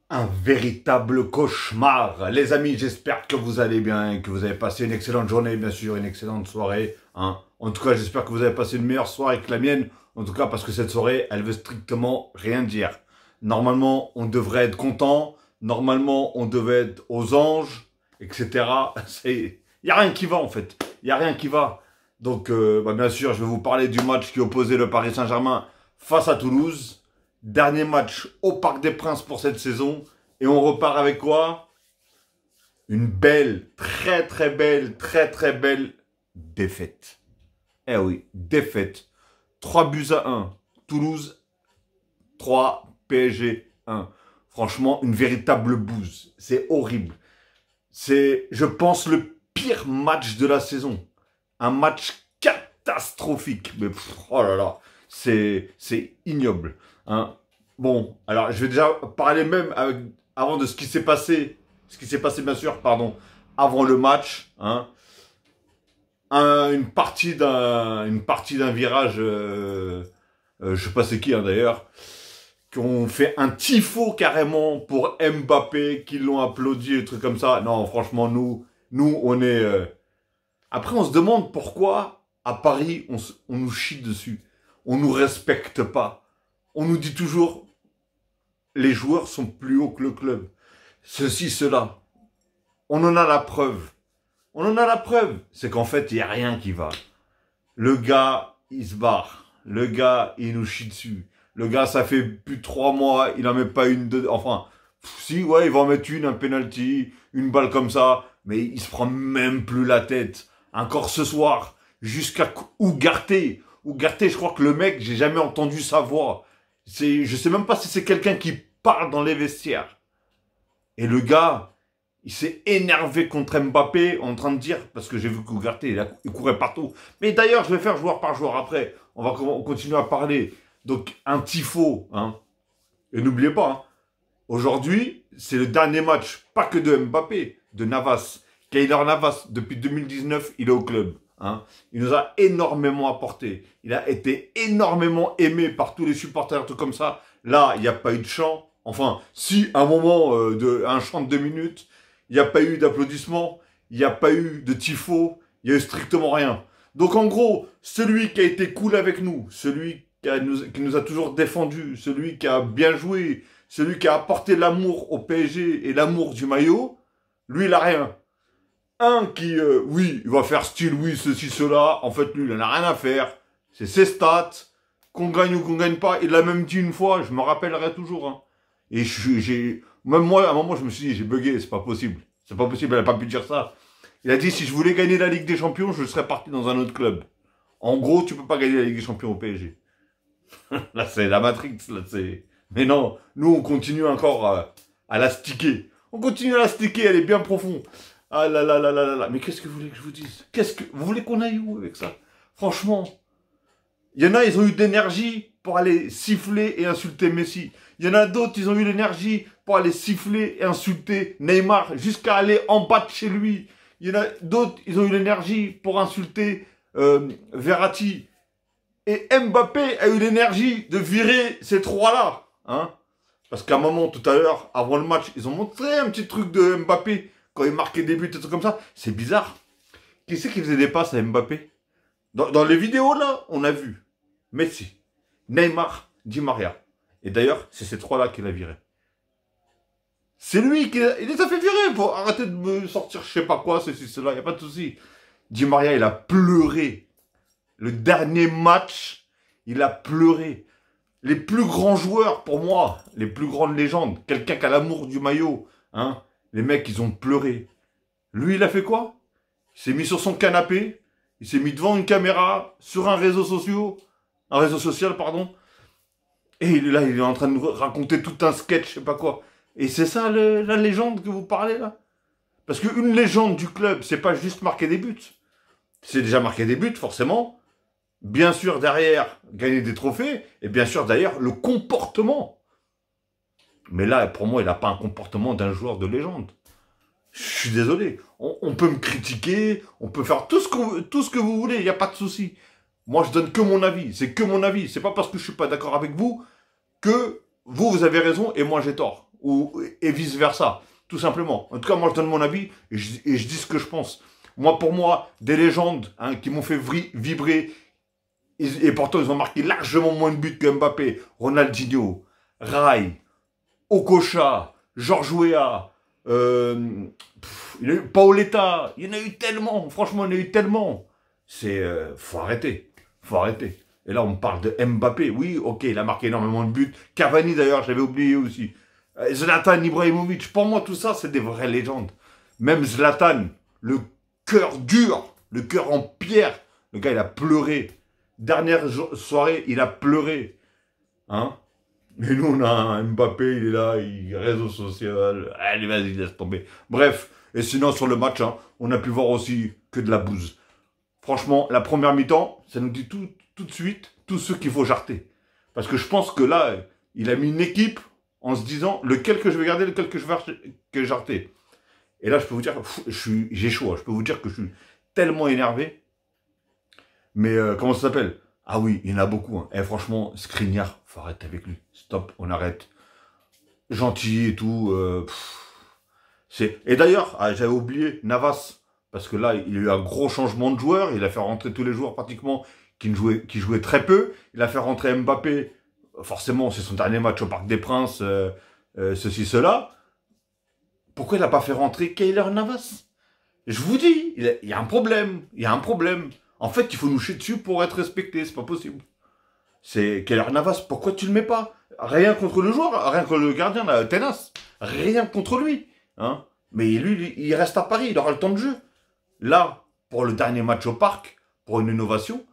Un véritable cauchemar. Les amis, j'espère que vous allez bien et que vous avez passé une excellente journée, bien sûr, une excellente soirée. Hein. En tout cas, j'espère que vous avez passé une meilleure soirée que la mienne. En tout cas, parce que cette soirée, elle veut strictement rien dire. Normalement, on devrait être content. Normalement, on devait être aux anges, etc. Il n'y a rien qui va, en fait. Il n'y a rien qui va. Donc, bien sûr, je vais vous parler du match qui opposait le Paris Saint-Germain face à Toulouse. Dernier match au Parc des Princes pour cette saison. Et on repart avec quoi? Une belle, très belle défaite. Eh oui, défaite. 3 buts à 1. Toulouse 3, PSG 1. Franchement, une véritable bouse. C'est horrible. C'est, je pense, le pire match de la saison. Un match catastrophique. Mais oh là là, c'est ignoble. Hein. Bon, alors je vais déjà parler même avant de ce qui s'est passé. Ce qui s'est passé, bien sûr, pardon, avant le match. Hein. Une partie d'un virage, je sais pas c'est qui hein, d'ailleurs, qui ont fait un tifo carrément pour Mbappé, qui l'ont applaudi, des trucs comme ça. Non, franchement, nous on est... Après, on se demande pourquoi, à Paris, on nous chie dessus. On nous respecte pas. On nous dit toujours, les joueurs sont plus hauts que le club. Ceci, cela. On en a la preuve. On en a la preuve. C'est qu'en fait, il n'y a rien qui va. Le gars, il se barre. Le gars, il nous chie dessus. Le gars, ça fait plus de 3 mois, il n'en met pas une, deux, enfin, si, ouais, il va en mettre une, un penalty, une balle comme ça, mais il se prend même plus la tête. Encore ce soir, jusqu'à Ougarté. Ougarté, je crois que le mec, j'ai jamais entendu sa voix. Je sais même pas si c'est quelqu'un qui parle dans les vestiaires. Et le gars, il s'est énervé contre Mbappé en train de dire, parce que j'ai vu qu'Ougarté, il courait partout. Mais d'ailleurs, je vais faire joueur par joueur après. On va continuer à parler. Donc, un tifo, hein. Et n'oubliez pas, hein, aujourd'hui, c'est le dernier match, pas que de Mbappé, de Navas. Keylor Navas, depuis 2019, il est au club. Hein. Il nous a énormément apporté. Il a été énormément aimé par tous les supporters, tout comme ça. Là, il n'y a pas eu de chant. Enfin, si, à un moment, un chant de 2 minutes, il n'y a pas eu d'applaudissements, il n'y a pas eu de tifo, il n'y a eu strictement rien. Donc, en gros, celui qui a été cool avec nous, celui qui nous a toujours défendu, celui qui a bien joué, celui qui a apporté l'amour au PSG et l'amour du maillot, lui, il a rien. Un qui, oui, il va faire style, oui, ceci, cela. En fait, lui, il en a rien à faire. C'est ses stats. Qu'on gagne ou qu'on gagne pas. Il l'a même dit une fois, je me rappellerai toujours. Hein. Et même moi, à un moment, je me suis dit, j'ai bugué, c'est pas possible. C'est pas possible, elle a pas pu dire ça. Il a dit, si je voulais gagner la Ligue des Champions, je serais parti dans un autre club. En gros, tu peux pas gagner la Ligue des Champions au PSG. Là, c'est la Matrix, là, c'est... Mais non, nous, on continue encore à la sticker. On continue à la sticker, elle est bien profonde. Ah là là là là là là. Mais qu'est-ce que vous voulez que je vous dise? Vous voulez qu'on aille où avec ça? Franchement. Il y en a, ils ont eu de l'énergie pour aller siffler et insulter Messi. Il y en a d'autres, ils ont eu l'énergie pour aller siffler et insulter Neymar jusqu'à aller en bas de chez lui. Il y en a d'autres, ils ont eu l'énergie pour insulter Verratti. Et Mbappé a eu l'énergie de virer ces trois-là. Hein, parce qu'à un moment, tout à l'heure, avant le match, ils ont montré un petit truc de Mbappé quand il marquait des buts et tout comme ça. C'est bizarre. Qui c'est qui faisait des passes à Mbappé? Dans les vidéos, là, on a vu Messi, Neymar, Di Maria. Et d'ailleurs, c'est ces trois-là qu'il a viré. C'est lui qui il les a fait virer pour arrêter de me sortir je sais pas quoi, ceci, cela, il n'y a pas de souci. Di Maria, il a pleuré. Le dernier match, il a pleuré. Les plus grands joueurs, pour moi, les plus grandes légendes, quelqu'un qui a l'amour du maillot, hein, les mecs, ils ont pleuré. Lui, il a fait quoi? Il s'est mis sur son canapé, il s'est mis devant une caméra, sur un réseau social, pardon, et là, il est en train de nous raconter tout un sketch, je sais pas quoi. Et c'est ça la légende que vous parlez, là? Parce qu'une légende du club, c'est pas juste marquer des buts. C'est déjà marquer des buts, forcément. Bien sûr, derrière, gagner des trophées. Et bien sûr, d'ailleurs, le comportement. Mais là, pour moi, il n'a pas un comportement d'un joueur de légende. Je suis désolé. On peut me critiquer, on peut faire tout ce que vous voulez, il n'y a pas de souci. Moi, je donne que mon avis. C'est que mon avis. C'est pas parce que je suis pas d'accord avec vous que vous avez raison et moi j'ai tort. et vice-versa. Tout simplement. En tout cas, moi, je donne mon avis et je dis ce que je pense. Moi, pour moi, des légendes hein, qui m'ont fait vibrer, et pourtant, ils ont marqué largement moins de buts que Mbappé, Ronaldinho, Rai, Okocha, Georges Weah, il y a eu Paoletta, il y en a eu tellement, franchement, il y en a eu tellement. Faut arrêter, faut arrêter. Et là, on me parle de Mbappé. Oui, ok, il a marqué énormément de buts. Cavani, d'ailleurs, je l'avais oublié aussi. Zlatan Ibrahimovic. Pour moi, tout ça, c'est des vraies légendes. Même Zlatan, le cœur dur, le cœur en pierre. Le gars, il a pleuré. Dernière soirée, il a pleuré. Hein? Mais nous, on a un Mbappé, il est là, il réseau social. Allez, vas-y, laisse tomber. Bref. Et sinon, sur le match, hein, on a pu voir aussi que de la bouse. Franchement, la première mi-temps, ça nous dit tout de suite tous ceux qu'il faut jarter. Parce que je pense que là, il a mis une équipe en se disant lequel que je vais garder, lequel que je vais jarter. Et là, je peux vous dire, j'ai chaud. Je peux vous dire que je suis tellement énervé. Mais comment ça s'appelle? Ah oui, il y en a beaucoup. Hein. Et franchement, Skriniar, faut arrêter avec lui. Stop, on arrête. Gentil et tout. Et d'ailleurs, j'avais oublié Navas. Parce que là, il y a eu un gros changement de joueur. Il a fait rentrer tous les joueurs pratiquement qui jouaient très peu. Il a fait rentrer Mbappé. Forcément, c'est son dernier match au Parc des Princes. Ceci, cela. Pourquoi il n'a pas fait rentrer Keylor Navas? Je vous dis, il y a un problème. Il y a un problème. En fait, il faut nous chier dessus pour être respecté. C'est pas possible. C'est Keylor Navas. Pourquoi tu le mets pas? Rien contre le joueur. Rien contre le gardien, là, Tenas. Rien contre lui. Hein? Mais lui, il reste à Paris. Il aura le temps de jeu. Là, pour le dernier match au Parc, pour une innovation,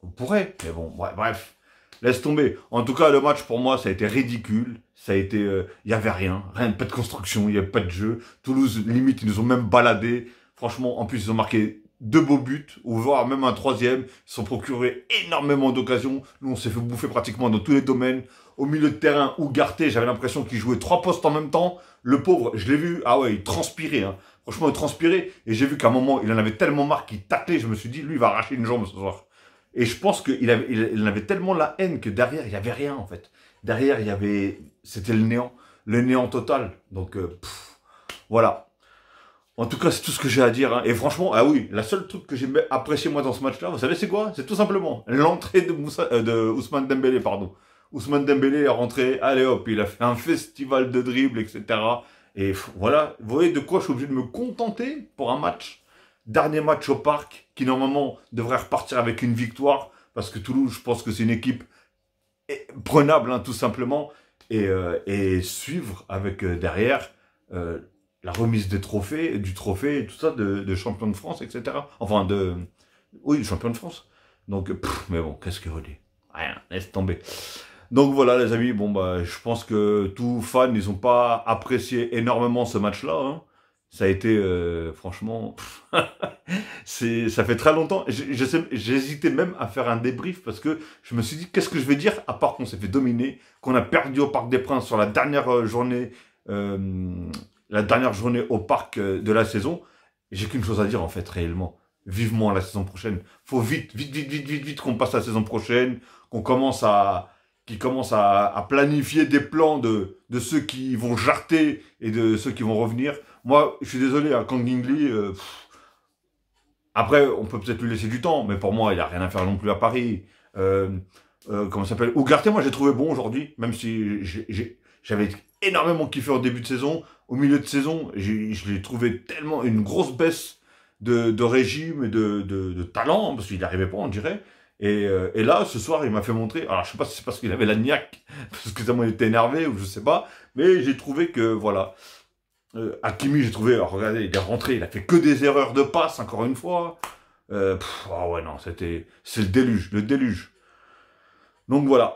on pourrait. Mais bon, bref. Laisse tomber. En tout cas, le match, pour moi, ça a été ridicule. Ça a été... Il n'y avait rien. Pas de construction, il n'y avait pas de jeu. Toulouse, limite, ils nous ont même baladés. Franchement, en plus, ils ont marqué 2 beaux buts, ou voire même un 3e. Ils se sont procurés énormément d'occasions. Nous, on s'est fait bouffer pratiquement dans tous les domaines. Au milieu de terrain, Ugarte, j'avais l'impression qu'il jouait 3 postes en même temps. Le pauvre, je l'ai vu, ah ouais, il transpirait. Hein. Franchement, il transpirait. Et j'ai vu qu'à un moment, il en avait tellement marre qu'il taclait. Je me suis dit, lui, il va arracher une jambe ce soir. Et je pense qu'il avait tellement la haine que derrière, il n'y avait rien, en fait. Derrière, il y avait... C'était le néant total. Donc, voilà. En tout cas, c'est tout ce que j'ai à dire. Hein. Et franchement, ah oui, la seule truc que j'ai apprécié, moi, dans ce match-là, vous savez, c'est quoi? C'est tout simplement l'entrée de Ousmane Dembélé, pardon. Ousmane Dembélé est rentré, allez hop, il a fait un festival de dribble, etc. Et voilà, vous voyez de quoi je suis obligé de me contenter pour un match. Dernier match au Parc, qui normalement devrait repartir avec une victoire, parce que Toulouse, je pense que c'est une équipe prenable, hein, tout simplement, et suivre avec derrière la remise des trophées, du trophée, et tout ça, de champion de France, etc. Enfin, oui, champion de France. Donc, mais bon, qu'est-ce que vous dites? Rien, laisse tomber. Donc voilà les amis, bon bah je pense que tous fans, ils n'ont pas apprécié énormément ce match-là. Hein. Ça a été franchement, ça fait très longtemps. J'hésitais même à faire un débrief parce que je me suis dit qu'est-ce que je vais dire à part qu'on s'est fait dominer, qu'on a perdu au Parc des Princes sur la dernière journée au Parc de la saison. J'ai qu'une chose à dire en fait réellement. Vivement la saison prochaine. Faut vite qu'on passe la saison prochaine, qu'on commence qui commence à planifier des plans de ceux qui vont jarter et de ceux qui vont revenir. Moi, je suis désolé, hein, Kang In Lee, après, on peut peut-être lui laisser du temps, mais pour moi, il n'y a rien à faire non plus à Paris. Comment ça s'appelle? Ugarte, moi, j'ai trouvé bon aujourd'hui, même si j'avais énormément kiffé au début de saison. Au milieu de saison, je l'ai trouvé tellement une grosse baisse de régime et de talent, parce qu'il n'arrivait pas, on dirait. Et là, ce soir, il m'a fait montrer... Alors, je sais pas si c'est parce qu'il avait la niaque, parce que ça il était énervé, ou je sais pas. Mais j'ai trouvé que, voilà... Hakimi, j'ai trouvé... Alors, regardez, il est rentré, il a fait que des erreurs de passe, encore une fois. Ah ouais, non, c'est le déluge, le déluge. Donc, voilà.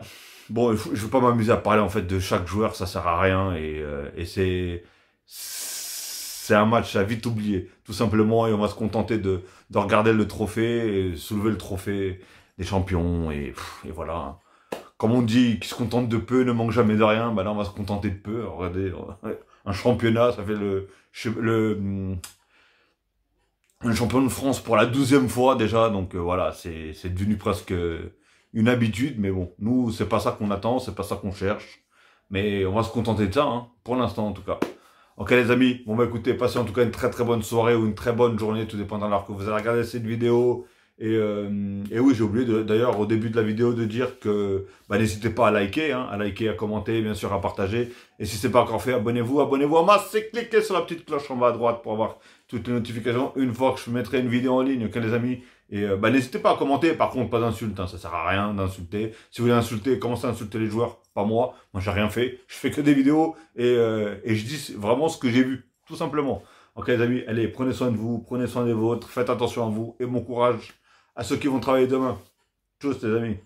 Bon, je ne veux pas m'amuser à parler, en fait, de chaque joueur, ça sert à rien. Et c'est un match à vite oublier, tout simplement. Et on va se contenter de regarder le trophée, et soulever le trophée des champions, et voilà. Comme on dit, qui se contente de peu ne manque jamais de rien, bah là on va se contenter de peu. Regardez, un championnat, ça fait un champion de France pour la 12e fois déjà, donc voilà, c'est devenu presque une habitude, mais bon, nous c'est pas ça qu'on attend, c'est pas ça qu'on cherche. Mais on va se contenter de ça, hein, pour l'instant en tout cas. Ok les amis, bon bah écoutez, passez en tout cas une très très bonne soirée ou une très bonne journée, tout dépend de l'heure que vous allez regarder cette vidéo. Et oui, j'ai oublié d'ailleurs au début de la vidéo de dire que bah, n'hésitez pas à liker, à commenter, bien sûr à partager. Et si c'est pas encore fait, abonnez-vous en masse et cliquez sur la petite cloche en bas à droite pour avoir toutes les notifications une fois que je mettrai une vidéo en ligne, ok les amis. Et bah, n'hésitez pas à commenter, par contre pas d'insultes, hein, ça sert à rien d'insulter. Si vous voulez insulter, commencez à insulter les joueurs, pas moi. Moi j'ai rien fait, je fais que des vidéos et je dis vraiment ce que j'ai vu, tout simplement. Ok les amis, allez, prenez soin de vous, prenez soin des vôtres, faites attention à vous et bon courage à ceux qui vont travailler demain. Tchuss les amis.